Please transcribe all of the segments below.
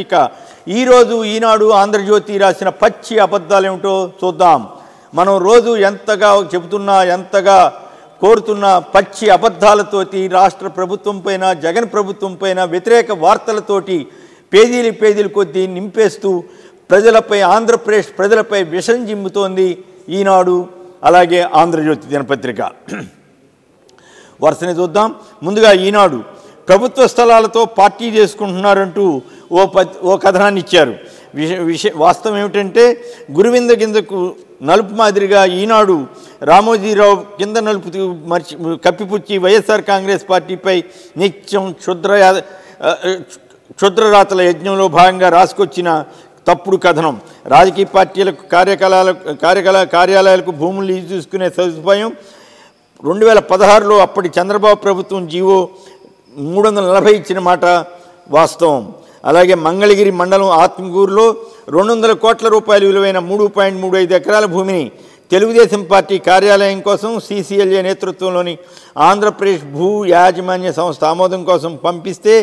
ఇక ఈరోజు ఈనాడు ఆంధ్రజ్యోతి రాసిన పచ్చి అబద్ధాలు ఏమిటో చూద్దాం. మనం రోజు ఎంతగా చెబుతున్నా ఎంతగా కోరుతున్న పచ్చి అబద్ధాలతోటి రాష్ట్ర ప్రభుత్వం పైన జగన్ ప్రభుత్వం పైన వ్యతిరేక వార్తలతోటి పేజీలు కొద్దీ నింపేస్తూ ప్రజలపై ఆంధ్రప్రదేశ్ ప్రజలపై విషం జిమ్ముతోంది ఈనాడు అలాగే ఆంధ్రజ్యోతి దినపత్రిక. వరుసని చూద్దాం. ముందుగా ఈనాడు ప్రభుత్వ స్థలాలతో పార్టీ చేసుకుంటున్నారంటూ ఓ కథనాన్ని ఇచ్చారు. వాస్తవం ఏమిటంటే గురువింద కిందకు నలుపు మాదిరిగా ఈనాడు రామోజీరావు కింద నలుపు కప్పిపుచ్చి వైఎస్ఆర్ కాంగ్రెస్ పార్టీపై నిత్యం క్షుద్రరాతల యజ్ఞంలో భాగంగా రాసుకొచ్చిన తప్పుడు కథనం. రాజకీయ పార్టీలకు కార్యాలయాలకు భూములు లీజు తీసుకునే సదుపాయం 2016లో అప్పటి చంద్రబాబు ప్రభుత్వం జీవో 340 ఇచ్చిన మాట వాస్తవం. అలాగే మంగళగిరి మండలం ఆత్మకూరులో 200 కోట్ల రూపాయలు విలువైన 3.35 ఎకరాల భూమిని తెలుగుదేశం పార్టీ కార్యాలయం కోసం CCLA నేతృత్వంలోని ఆంధ్రప్రదేశ్ భూ యాజమాన్య సంస్థ ఆమోదం కోసం పంపిస్తే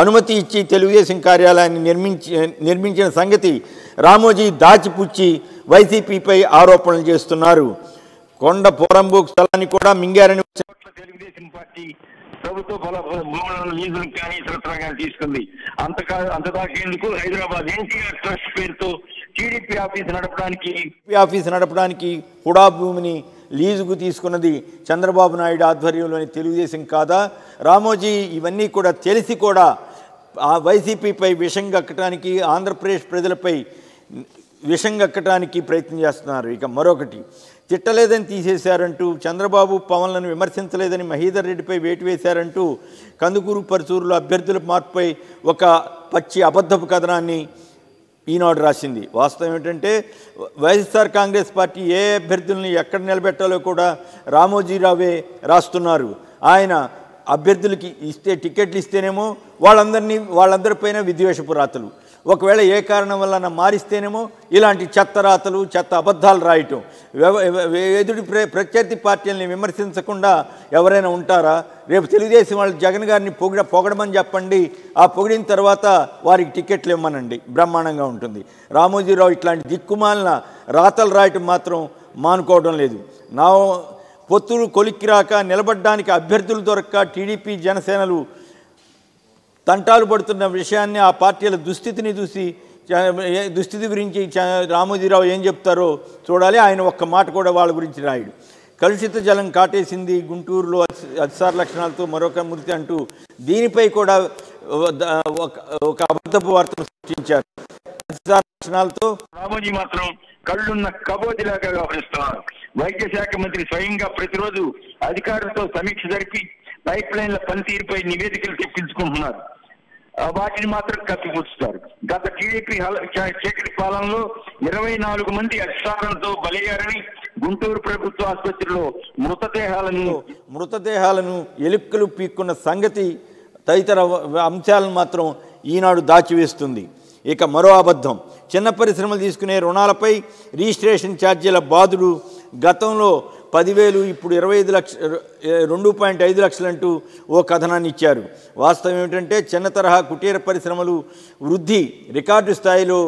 అనుమతి ఇచ్చి తెలుగుదేశం కార్యాలయాన్ని నిర్మించిన సంగతి రామోజీ దాచిపుచ్చి వైసీపీపై ఆరోపణలు చేస్తున్నారు. కొండ పోరంబోక్ స్థలాన్ని కూడా మింగారని తెలుగుదేశం పార్టీ ప్రభుత్వ భూములను లీజులు కానీ ఇతరత్రా కానీ తీసుకుంది. అంతదాకేందుకు హైదరాబాద్ ఎన్టీఆర్ ట్రస్ట్ పేరుతో టీడీపీ ఆఫీస్ నడపడానికి కూడా భూమిని లీజుకు తీసుకున్నది చంద్రబాబు నాయుడు ఆధ్వర్యంలోని తెలుగుదేశం కాదా? రామోజీ ఇవన్నీ కూడా తెలిసి కూడా ఆ వైసీపీపై విషం కక్కటానికి ఆంధ్రప్రదేశ్ ప్రజలపై విషం కక్కటానికి ప్రయత్నం చేస్తున్నారు. ఇక మరొకటి, తిట్టలేదని తీసేశారంటూ చంద్రబాబు పవన్లను విమర్శించలేదని మహీధర్ రెడ్డిపై వేటు వేశారంటూ కందుకూరు పరుచూరులో అభ్యర్థుల మార్పుపై ఒక పచ్చి అబద్ధపు కథనాన్ని ఈనాడు రాసింది. వాస్తవం ఏమిటంటే వైఎస్ఆర్ కాంగ్రెస్ పార్టీ ఏ అభ్యర్థుల్ని ఎక్కడ నిలబెట్టాలో కూడా రామోజీరావే రాస్తున్నారు. ఆయన అభ్యర్థులకి టికెట్లు ఇస్తేనేమో వాళ్ళందరిపైన విద్వేషపు రాతలు, ఒకవేళ ఏ కారణం వల్ల మారిస్తేనేమో ఇలాంటి చెత్త రాతలు చెత్త అబద్ధాలు రాయటం. ఎదుటి ప్రత్యర్థి పార్టీలని విమర్శించకుండా ఎవరైనా ఉంటారా? రేపు తెలుగుదేశం వాళ్ళు జగన్ గారిని పొగడమని చెప్పండి, ఆ పొగిడిన తర్వాత వారికి టికెట్లు ఇవ్వమనండి, బ్రహ్మాండంగా ఉంటుంది. రామోజీరావు ఇట్లాంటి దిక్కుమాలిన రాతలు రాయటం మాత్రం మానుకోవడం లేదు. నా పొత్తులు కొలిక్కి రాక నిలబడ్డానికి అభ్యర్థులు దొరక్క టీడీపీ జనసేనలు తంటాలు పడుతున్న విషయాన్ని ఆ పార్టీల దుస్థితి గురించి రామోజీరావు ఏం చెప్తారో చూడాలి. ఆయన ఒక్క మాట కూడా వాళ్ళ గురించి రాయడు. కలుషిత జలం కాటేసింది గుంటూరులో అతిసార లక్షణాలతో మరొక మృతి అంటూ దీనిపై కూడా ఒక అబద్ధపు వార్తను సృష్టించారు. అతిసార లక్షణాలతో రామోజీ మాత్రం కళ్ళున్న కబోదిలాగా వ్యవహరిస్తున్నారు. వైద్య శాఖ మంత్రి స్వయంగా ప్రతిరోజు అధికారులతో సమీక్ష జరిపి పైప్ లైన్ల పనితీరుపై నివేదికలు తెప్పించుకుంటున్నారు. వాటిని మాత్రం కప్పిపుచ్చుతారు. గత టీడీపీ చీకటి పాలనలో 24 మంది అధికారులతో బలయ్యారని గుంటూరు ప్రభుత్వ ఆసుపత్రిలో మృతదేహాలను ఎలుకలు పీక్కున్న సంగతి తదితర అంశాలను మాత్రం ఈనాడు దాచివేస్తుంది. ఇక మరో అబద్ధం, చిన్న పరిశ్రమలు తీసుకునే రుణాలపై రిజిస్ట్రేషన్ ఛార్జీల బాధుడు గతంలో 10,000 ఇప్పుడు 2.5 లక్షలంటూ ఓ కథనాన్ని ఇచ్చారు. వాస్తవం ఏమిటంటే చిన్న తరహా కుటీర పరిశ్రమలు వృద్ధి రికార్డు స్థాయిలో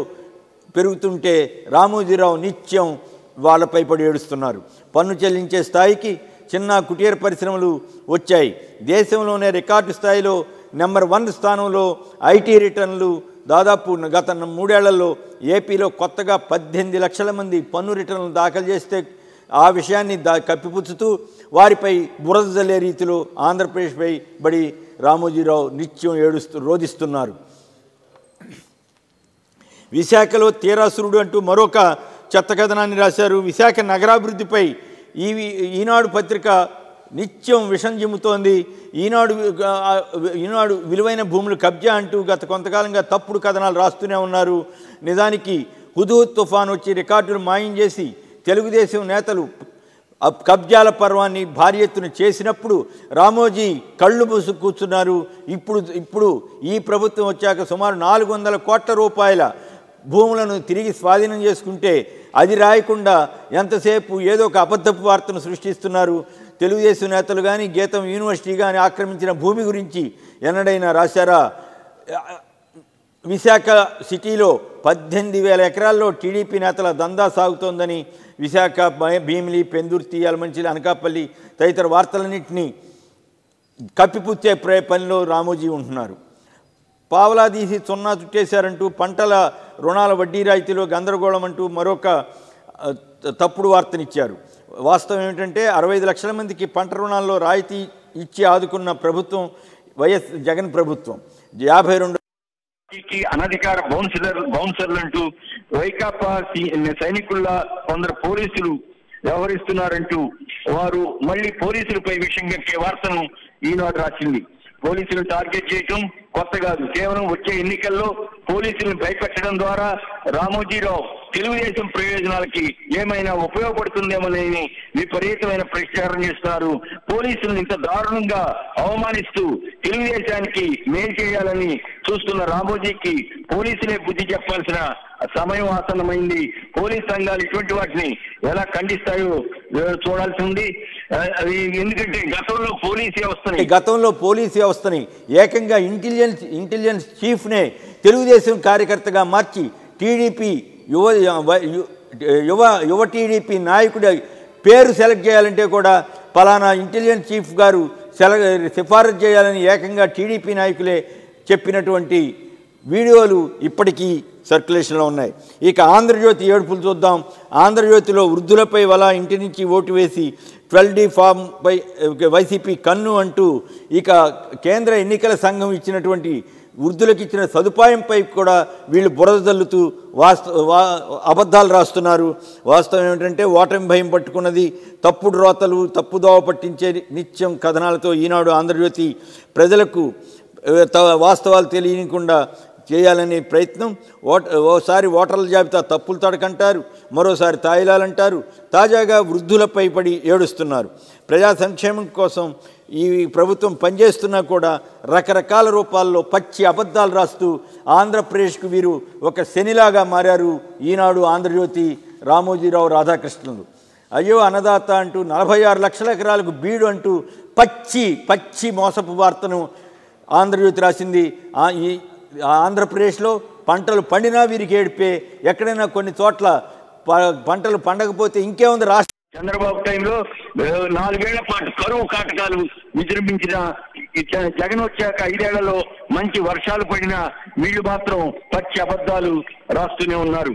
పెరుగుతుంటే రామోజీరావు నిత్యం వాళ్ళపై పడి ఏడుస్తున్నారు. పన్ను చెల్లించే స్థాయికి చిన్న కుటీర పరిశ్రమలు వచ్చాయి. దేశంలోనే రికార్డు స్థాయిలో నెంబర్ 1 స్థానంలో ఐటీ రిటర్నులు దాదాపు గత 3 ఏళ్లలో ఏపీలో కొత్తగా 18 లక్షల మంది పన్ను రిటర్నులు దాఖలు చేస్తే ఆ విషయాన్ని కప్పిపుచ్చుతూ వారిపై బురద జల్లే రీతిలో ఆంధ్రప్రదేశ్పై బడి రామోజీరావు నిత్యం రోధిస్తున్నారు. విశాఖలో తీరాసురుడు అంటూ మరొక చెత్త కథనాన్ని రాశారు. విశాఖ నగరాభివృద్ధిపై ఈనాడు పత్రిక నిత్యం విషం జిమ్ముతోంది. ఈనాడు విలువైన భూములు కబ్జా అంటూ గత కొంతకాలంగా తప్పుడు కథనాలు రాస్తూనే ఉన్నారు. నిజానికి హుదూద్ తుఫాన్ వచ్చి రికార్డులు మాయం చేసి తెలుగుదేశం నేతలు కబ్జాల పర్వాన్ని భారీ ఎత్తున చేసినప్పుడు రామోజీ కళ్ళు మూసు కూర్చున్నారు. ఇప్పుడు ఈ ప్రభుత్వం వచ్చాక సుమారు 400 కోట్ల రూపాయల భూములను తిరిగి స్వాధీనం చేసుకుంటే అది రాయకుండా ఎంతసేపు ఏదో ఒక అబద్ధపు వార్తను సృష్టిస్తున్నారు. తెలుగుదేశం నేతలు కానీ గీతం యూనివర్సిటీ కానీ ఆక్రమించిన భూమి గురించి ఎన్నడైనా రాశారా? విశాఖ సిటీలో 18,000 ఎకరాల్లో టీడీపీ నేతల దందా సాగుతోందని విశాఖ, భీమిలి, పెందుర్తి, యలమంచిలి, అనకాపల్లి తదితర వార్తలన్నింటినీ కప్పిపుచ్చే పనిలో రామోజీ ఉంటున్నారు. పావలా తీసి సున్నా చుట్టేశారంటూ పంటల రుణాల వడ్డీ రాయితీలో గందరగోళం అంటూ మరొక తప్పుడు వార్తనిచ్చారు. వాస్తవం ఏమిటంటే 65 లక్షల మందికి పంట రుణాల్లో రాయితీ ఇచ్చి ఆదుకున్న ప్రభుత్వం వైఎస్ జగన్ ప్రభుత్వం. 52 అనధికార బౌన్సర్లు అంటూ వైకాపా సైనికుల్లా కొందరు పోలీసులు వ్యవహరిస్తున్నారంటూ వారు మళ్ళీ పోలీసులపై విషయం గక్కే వార్తను ఈనాడు రాసింది. పోలీసులను టార్గెట్ చేయటం కొత్త కాదు. కేవలం వచ్చే ఎన్నికల్లో పోలీసులను భయపెట్టడం ద్వారా రామోజీరావు తెలుగుదేశం ప్రయోజనాలకి ఏమైనా ఉపయోగపడుతుందేమోనని విపరీతమైన ప్రచారం చేస్తున్నారు. పోలీసులను ఇంత దారుణంగా అవమానిస్తూ తెలుగుదేశానికి మేలు చేయాలని చూస్తున్న రామోజీకి పోలీసులే బుద్ధి చెప్పాల్సిన సమయం ఆసన్నమైంది. పోలీస్ సంఘాలు ఇటువంటి వాటిని ఎలా ఖండిస్తాయో చూడాల్సి ఉంది. అది ఎందుకంటే గతంలో పోలీస్ వ్యవస్థని ఏకంగా ఇంటెలిజెన్స్ చీఫ్నే తెలుగుదేశం కార్యకర్తగా మార్చి టీడీపీ యువ టీడీపీ నాయకుడి పేరు సెలెక్ట్ చేయాలంటే కూడా పలానా ఇంటెలిజెన్స్ చీఫ్ గారు సిఫారసు చేయాలని ఏకంగా టీడీపీ నాయకులే చెప్పినటువంటి వీడియోలు ఇప్పటికీ సర్క్యులేషన్లో ఉన్నాయి. ఇక ఆంధ్రజ్యోతి ఏడుపులు చూద్దాం. ఆంధ్రజ్యోతిలో వృద్ధులపై వల, ఇంటి నుంచి ఓటు వేసి 12D ఫామ్పై వైసీపీ కన్ను అంటూ ఇక కేంద్ర ఎన్నికల సంఘం ఇచ్చినటువంటి వృద్ధులకు ఇచ్చిన సదుపాయంపై కూడా వీళ్ళు బురద జల్లుతూ అబద్ధాలు రాస్తున్నారు. వాస్తవం ఏమిటంటే ఓటమి భయం పట్టుకున్నది, తప్పుడు రోతలు, తప్పుదోవ పట్టించే నిత్యం కథనాలతో ఈనాడు ఆంధ్రజ్యోతి ప్రజలకు వాస్తవాలు తెలియకుండా చేయాలనే ప్రయత్నం. ఓసారి ఓటర్ల జాబితా తప్పులు తడకంటారు, మరోసారి తాయిలాలంటారు. తాజాగా వృద్ధులపై పడి ఏడుస్తున్నారు. ప్రజా సంక్షేమం కోసం ఈ ప్రభుత్వం పనిచేస్తున్నా కూడా రకరకాల రూపాల్లో పచ్చి అబద్ధాలు రాస్తూ ఆంధ్రప్రదేశ్కు వీరు ఒక శనిలాగా మారారు. ఈనాడు, ఆంధ్రజ్యోతి, రామోజీరావు రాధాకృష్ణులు. అయ్యో అన్నదాత అంటూ 46 లక్షల ఎకరాలకు బీడు అంటూ పచ్చి మోసపు వార్తను ఆంధ్రజ్యోతి రాసింది. ఈ ఆంధ్రప్రదేశ్లో పంటలు పండినా వీరికి ఏడిపే. ఎక్కడైనా కొన్ని చోట్ల పంటలు పండకపోతే ఇంకేముంది, రాష్ట్ర చంద్రబాబు టైంలో 4 ఏళ్ల పాటు కరువు కాటకాలు విజృంభించిన జగన్ వచ్చాక 5 ఏళ్లలో మంచి వర్షాలు పడినా వీళ్ళు మాత్రం పచ్చి అబద్ధాలు రాస్తూనే ఉన్నారు.